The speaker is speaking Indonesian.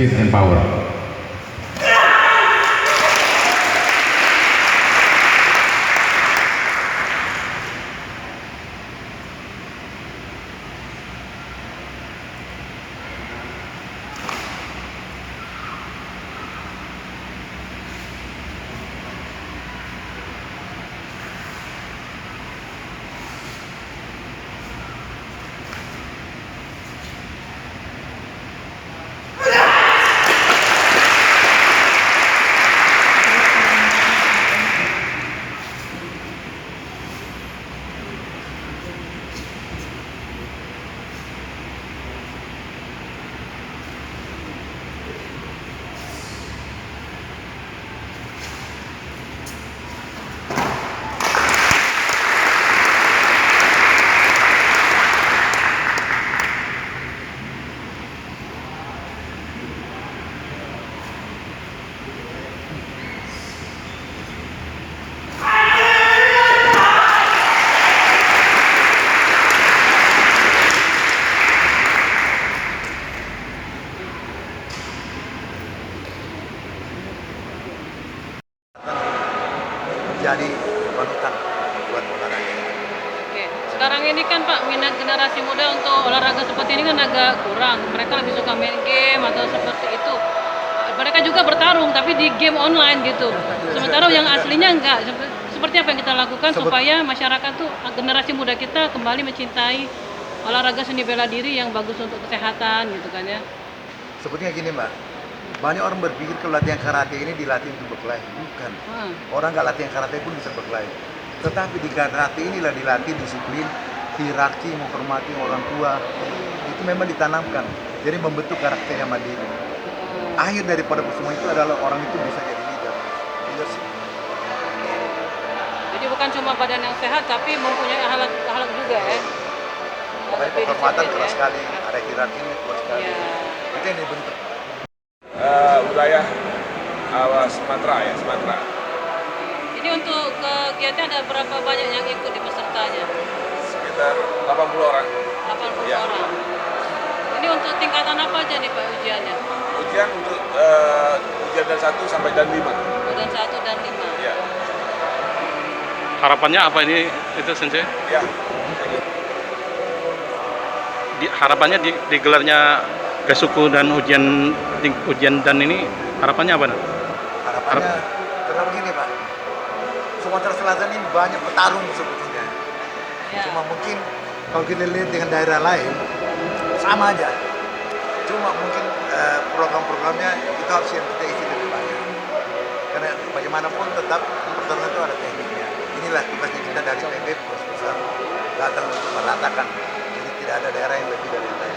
speed and power. Jadi panutan buat olahraga. Oke. Sekarang ini kan Pak, minat generasi muda untuk olahraga seperti ini kan agak kurang. Mereka lebih suka main game atau seperti itu. Mereka juga bertarung tapi di game online gitu. Sementara yang aslinya enggak. Seperti apa yang kita lakukan supaya masyarakat tuh, generasi muda kita kembali mencintai olahraga seni bela diri yang bagus untuk kesehatan gitu kan ya. Sepertinya gini Mbak, banyak orang berpikir kalau latihan karate ini dilatih untuk berkelahi. Bukan. Orang nggak latihan karate pun bisa berkelahi. Tetapi di karate inilah dilatih disiplin, hierarki, menghormati orang tua. Itu memang ditanamkan. Jadi membentuk karakter yang mandiri. Akhir daripada semua itu adalah orang itu bisa jadi leader. Leadership. Jadi bukan cuma badan yang sehat tapi mempunyai akhlak juga ya. Makanya penghormatan keras sekali, ada hierarkinya kuat sekali. Ya. Itu yang dibentuk. Wilayah Sumatera ya, Sumatera. Ini untuk kegiatan ada berapa banyak yang ikut di pesertanya? Sekitar 80 orang. 80 Ya. orang. Ini untuk tingkatan apa aja nih Pak ujiannya? Ujian untuk ujian dan 1 sampai dan 5. Dan 1 dan 5. Ya. Harapannya apa ini itu Sensei? Ya. Harapannya digelarnya Gasuku dan ujian dan ini harapannya apa? Harapannya karena begini Pak, Sumatera Selatan ini banyak petarung sebetulnya. Ya. Cuma mungkin kalau kita lihat dengan daerah lain sama aja. Cuma mungkin program-programnya itu harus yang kita isi lebih banyak. Karena bagaimanapun tetap pertarungan itu ada tekniknya. Inilah tugasnya kita dari PB pusat datang untuk meratakan. Jadi tidak ada daerah yang lebih dari yang lain.